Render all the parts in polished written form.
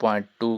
0.2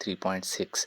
3.6۔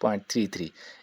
0.33۔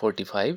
45